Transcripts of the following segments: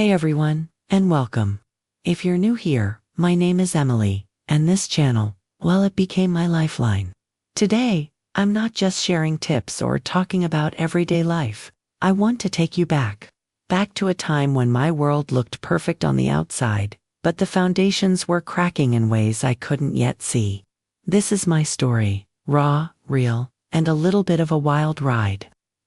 Hey everyone, and welcome. If you're new here, my name is Emily, and this channel, well, it became my lifeline. Today, I'm not just sharing tips or talking about everyday life. I want to take you back to a time when my world looked perfect on the outside, but the foundations were cracking in ways I couldn't yet see. This is my story, raw, real, and a little bit of a wild ride.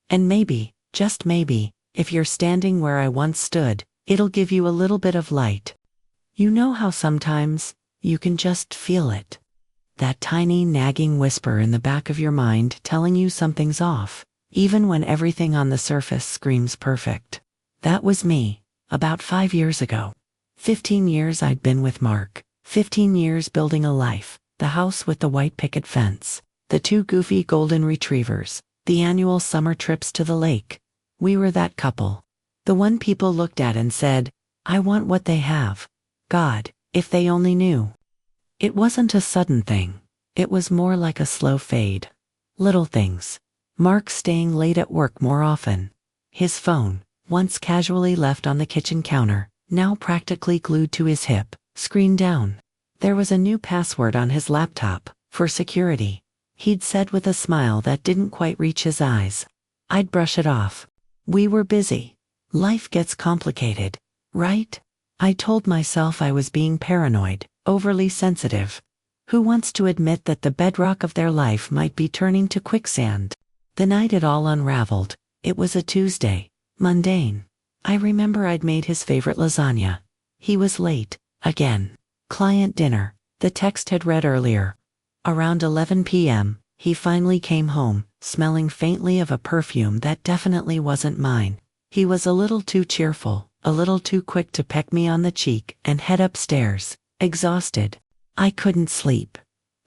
And maybe, just maybe, if you're standing where I once stood, it'll give you a little bit of light. You know how sometimes, you can just feel it. That tiny nagging whisper in the back of your mind telling you something's off, even when everything on the surface screams perfect. That was me, about 5 years ago. 15 years I'd been with Mark, 15 years building a life, the house with the white picket fence, the 2 goofy golden retrievers, the annual summer trips to the lake. We were that couple. The one people looked at and said, I want what they have. God, if they only knew. It wasn't a sudden thing. It was more like a slow fade. Little things. Mark staying late at work more often. His phone, once casually left on the kitchen counter, now practically glued to his hip, screen down. There was a new password on his laptop, for security. He'd said with a smile that didn't quite reach his eyes. I'd brush it off. We were busy. Life gets complicated, right? I told myself I was being paranoid, overly sensitive. Who wants to admit that the bedrock of their life might be turning to quicksand? The night it all unraveled, it was a Tuesday, mundane. I remember I'd made his favorite lasagna. He was late, again. Client dinner, the text had read earlier. Around 11 p.m., he finally came home, smelling faintly of a perfume that definitely wasn't mine. He was a little too cheerful, a little too quick to peck me on the cheek and head upstairs, exhausted. I couldn't sleep.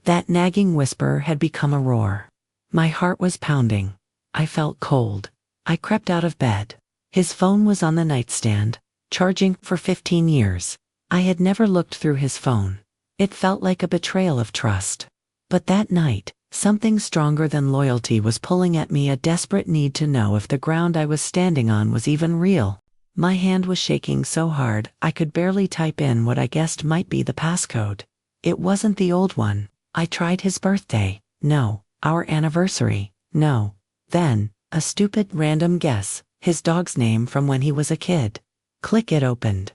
That nagging whisper had become a roar. My heart was pounding. I felt cold. I crept out of bed. His phone was on the nightstand, charging for 15 years. I had never looked through his phone. It felt like a betrayal of trust. But that night, something stronger than loyalty was pulling at me, a desperate need to know if the ground I was standing on was even real. My hand was shaking so hard I could barely type in what I guessed might be the passcode. It wasn't the old one. I tried his birthday. No. Our anniversary. No. Then, a stupid random guess, his dog's name from when he was a kid. Click, it opened.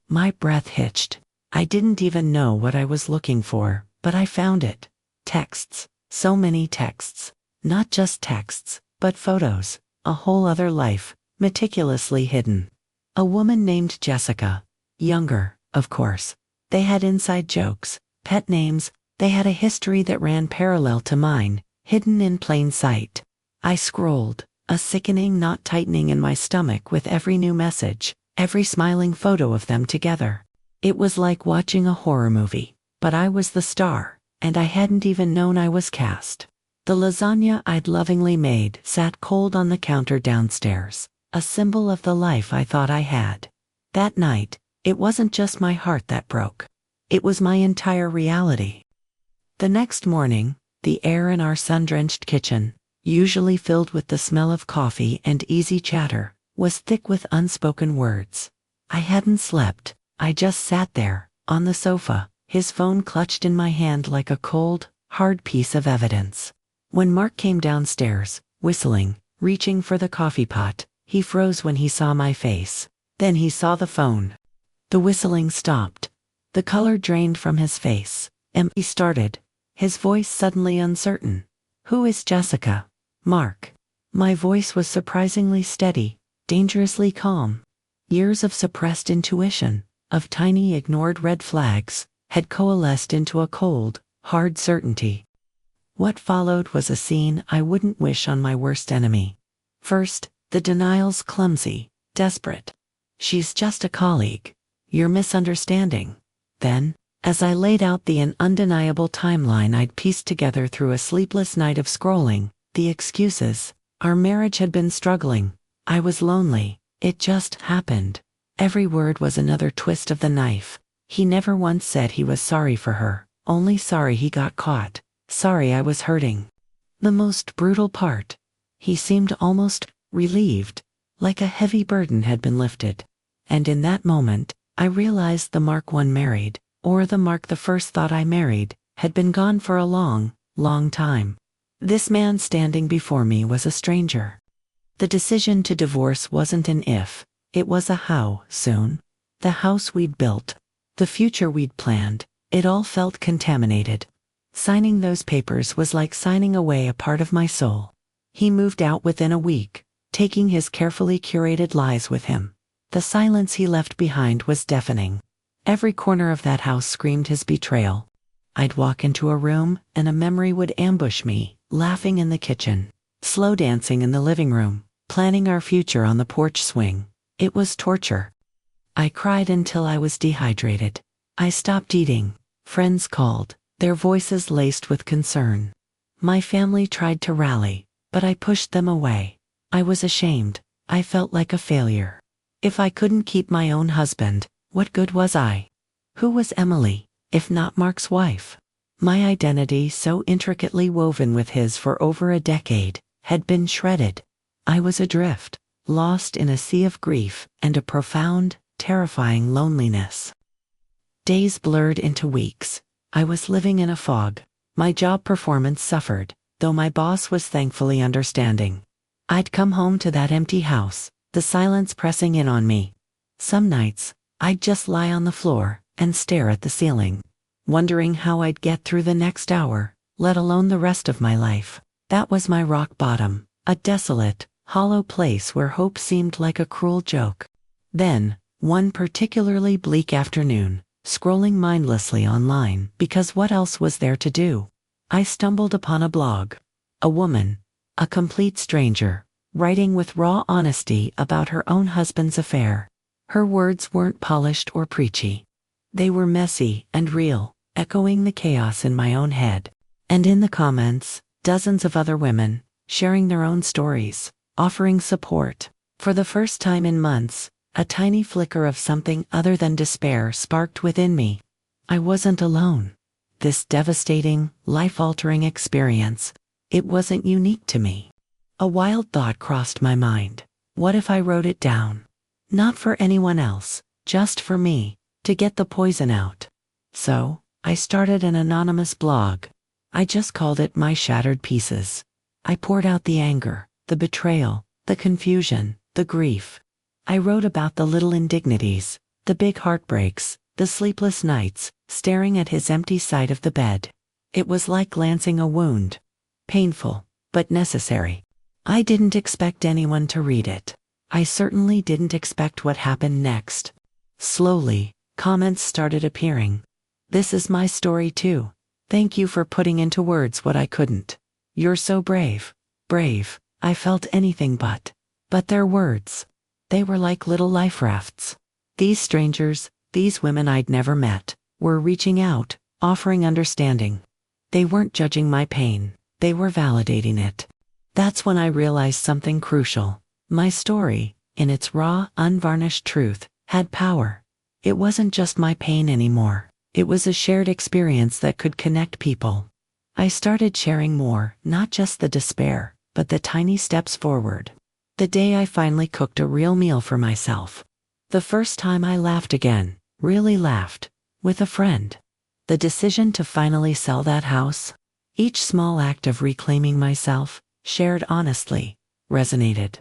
My breath hitched. I didn't even know what I was looking for, but I found it. Texts. So many texts. Not just texts, but photos. A whole other life, meticulously hidden. A woman named Jessica. Younger, of course. They had inside jokes, pet names, they had a history that ran parallel to mine, hidden in plain sight. I scrolled, a sickening knot tightening in my stomach with every new message, every smiling photo of them together. It was like watching a horror movie, but I was the star. And I hadn't even known I was cast. The lasagna I'd lovingly made sat cold on the counter downstairs, a symbol of the life I thought I had. That night, it wasn't just my heart that broke. It was my entire reality. The next morning, the air in our sun-drenched kitchen, usually filled with the smell of coffee and easy chatter, was thick with unspoken words. I hadn't slept. I just sat there, on the sofa, his phone clutched in my hand like a cold, hard piece of evidence. When Mark came downstairs, whistling, reaching for the coffee pot, he froze when he saw my face. Then he saw the phone. The whistling stopped. The color drained from his face. He started, his voice suddenly uncertain. Who is Jessica? Mark. My voice was surprisingly steady, dangerously calm. Years of suppressed intuition, of tiny ignored red flags, had coalesced into a cold, hard certainty. What followed was a scene I wouldn't wish on my worst enemy. First, the denial's clumsy, desperate. She's just a colleague. You're misunderstanding. Then, as I laid out the undeniable timeline I'd pieced together through a sleepless night of scrolling, the excuses. Our marriage had been struggling. I was lonely. It just happened. Every word was another twist of the knife. He never once said he was sorry for her, only sorry he got caught, sorry I was hurting. The most brutal part. He seemed almost relieved, like a heavy burden had been lifted. And in that moment, I realized the Mark I married, or the Mark the first thought I married, had been gone for a long, long time. This man standing before me was a stranger. The decision to divorce wasn't an if, it was a how soon. The house we'd built, the future we'd planned, it all felt contaminated. Signing those papers was like signing away a part of my soul. He moved out within a week, taking his carefully curated lies with him. The silence he left behind was deafening. Every corner of that house screamed his betrayal. I'd walk into a room, and a memory would ambush me, laughing in the kitchen, slow dancing in the living room, planning our future on the porch swing. It was torture. I cried until I was dehydrated. I stopped eating. Friends called, their voices laced with concern. My family tried to rally, but I pushed them away. I was ashamed. I felt like a failure. If I couldn't keep my own husband, what good was I? Who was Emily, if not Mark's wife? My identity, so intricately woven with his for over a decade, had been shredded. I was adrift, lost in a sea of grief and a profound, terrifying loneliness. Days blurred into weeks. I was living in a fog. My job performance suffered, though my boss was thankfully understanding. I'd come home to that empty house, the silence pressing in on me. Some nights, I'd just lie on the floor and stare at the ceiling, wondering how I'd get through the next hour, let alone the rest of my life. That was my rock bottom, a desolate, hollow place where hope seemed like a cruel joke. Then, one particularly bleak afternoon, scrolling mindlessly online because what else was there to do, I stumbled upon a blog. A woman, a complete stranger, writing with raw honesty about her own husband's affair. Her words weren't polished or preachy. They were messy and real, echoing the chaos in my own head. And in the comments, dozens of other women, sharing their own stories, offering support. For the first time in months, a tiny flicker of something other than despair sparked within me. I wasn't alone. This devastating, life-altering experience, it wasn't unique to me. A wild thought crossed my mind. What if I wrote it down? Not for anyone else, just for me, to get the poison out. So, I started an anonymous blog. I just called it My Shattered Pieces. I poured out the anger, the betrayal, the confusion, the grief. I wrote about the little indignities, the big heartbreaks, the sleepless nights, staring at his empty side of the bed. It was like glancing a wound. Painful, but necessary. I didn't expect anyone to read it. I certainly didn't expect what happened next. Slowly, comments started appearing. This is my story too. Thank you for putting into words what I couldn't. You're so brave. Brave. I felt anything but. But their words. They were like little life rafts. These strangers, these women I'd never met, were reaching out, offering understanding. They weren't judging my pain, they were validating it. That's when I realized something crucial. My story, in its raw, unvarnished truth, had power. It wasn't just my pain anymore. It was a shared experience that could connect people. I started sharing more, not just the despair, but the tiny steps forward. The day I finally cooked a real meal for myself. The first time I laughed again, really laughed, with a friend. The decision to finally sell that house. Each small act of reclaiming myself, shared honestly, resonated.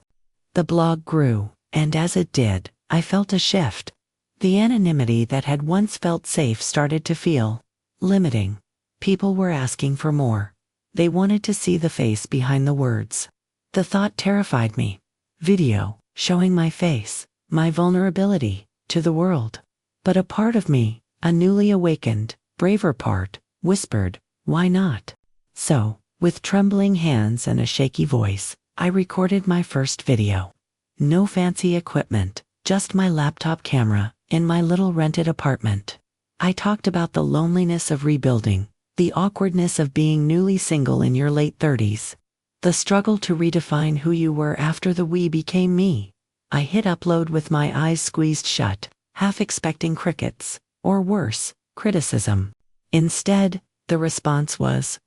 The blog grew, and as it did, I felt a shift. The anonymity that had once felt safe started to feel limiting. People were asking for more. They wanted to see the face behind the words. The thought terrified me. Video, showing my face, my vulnerability, to the world. But a part of me, a newly awakened, braver part, whispered, why not? So, with trembling hands and a shaky voice, I recorded my first video. No fancy equipment, just my laptop camera, in my little rented apartment. I talked about the loneliness of rebuilding, the awkwardness of being newly single in your late 30s, the struggle to redefine who you were after the we became me. I hit upload with my eyes squeezed shut, half expecting crickets, or worse, criticism. Instead, the response was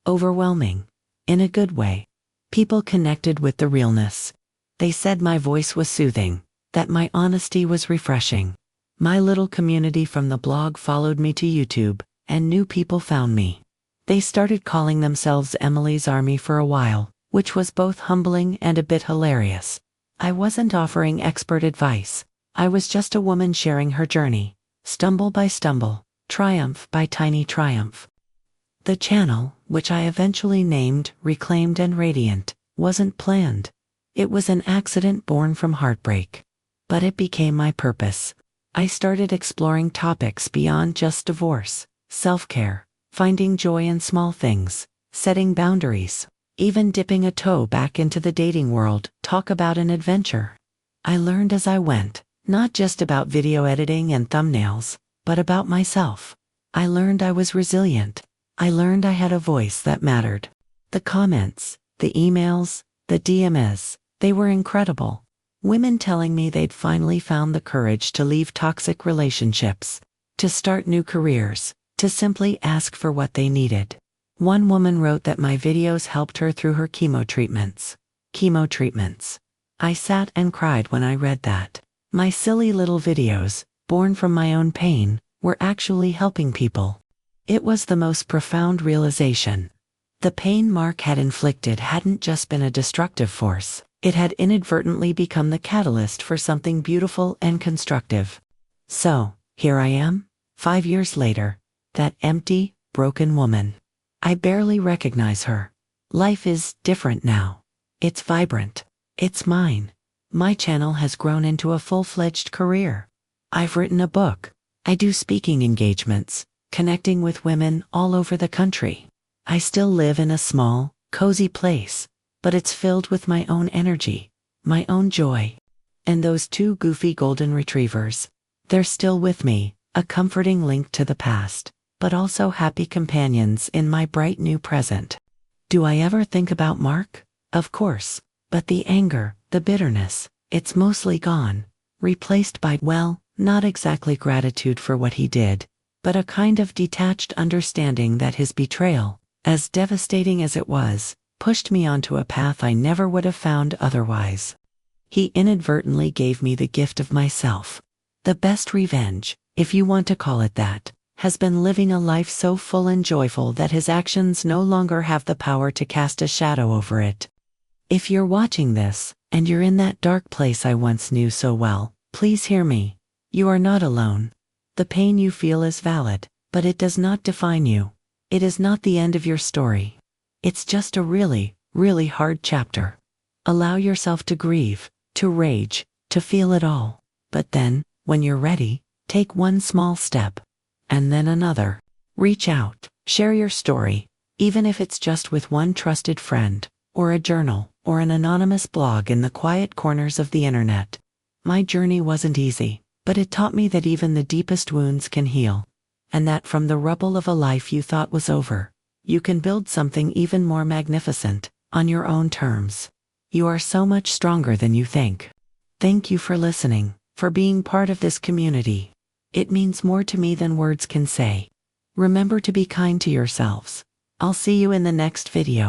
overwhelming, in a good way. People connected with the realness. They said my voice was soothing, that my honesty was refreshing. My little community from the blog followed me to YouTube, and new people found me. They started calling themselves Emily's Army for a while, which was both humbling and a bit hilarious. I wasn't offering expert advice. I was just a woman sharing her journey, stumble by stumble, triumph by tiny triumph. The channel, which I eventually named Reclaimed and Radiant, wasn't planned. It was an accident born from heartbreak. But it became my purpose. I started exploring topics beyond just divorce, self-care, finding joy in small things, setting boundaries, even dipping a toe back into the dating world. Talk about an adventure. I learned as I went, not just about video editing and thumbnails, but about myself. I learned I was resilient. I learned I had a voice that mattered. The comments, the emails, the DMs, they were incredible. Women telling me they'd finally found the courage to leave toxic relationships, to start new careers, to simply ask for what they needed. One woman wrote that my videos helped her through her chemo treatments. Chemo treatments. I sat and cried when I read that. My silly little videos, born from my own pain, were actually helping people. It was the most profound realization. The pain Mark had inflicted hadn't just been a destructive force. It had inadvertently become the catalyst for something beautiful and constructive. So, here I am, 5 years later, that empty, broken woman. I barely recognize her. Life is different now. It's vibrant. It's mine. My channel has grown into a full-fledged career. I've written a book. I do speaking engagements, connecting with women all over the country. I still live in a small, cozy place, but it's filled with my own energy, my own joy. And those 2 goofy golden retrievers, they're still with me, a comforting link to the past, but also happy companions in my bright new present. Do I ever think about Mark? Of course, but the anger, the bitterness, it's mostly gone, replaced by, well, not exactly gratitude for what he did, but a kind of detached understanding that his betrayal, as devastating as it was, pushed me onto a path I never would have found otherwise. He inadvertently gave me the gift of myself. The best revenge, if you want to call it that, has been living a life so full and joyful that his actions no longer have the power to cast a shadow over it. If you're watching this, and you're in that dark place I once knew so well, please hear me. You are not alone. The pain you feel is valid, but it does not define you. It is not the end of your story. It's just a really, really hard chapter. Allow yourself to grieve, to rage, to feel it all. But then, when you're ready, take one small step. And then another. Reach out, share your story, even if it's just with one trusted friend, or a journal, or an anonymous blog in the quiet corners of the internet. My journey wasn't easy, but it taught me that even the deepest wounds can heal. And that from the rubble of a life you thought was over, you can build something even more magnificent, on your own terms. You are so much stronger than you think. Thank you for listening, for being part of this community. It means more to me than words can say. Remember to be kind to yourselves. I'll see you in the next video.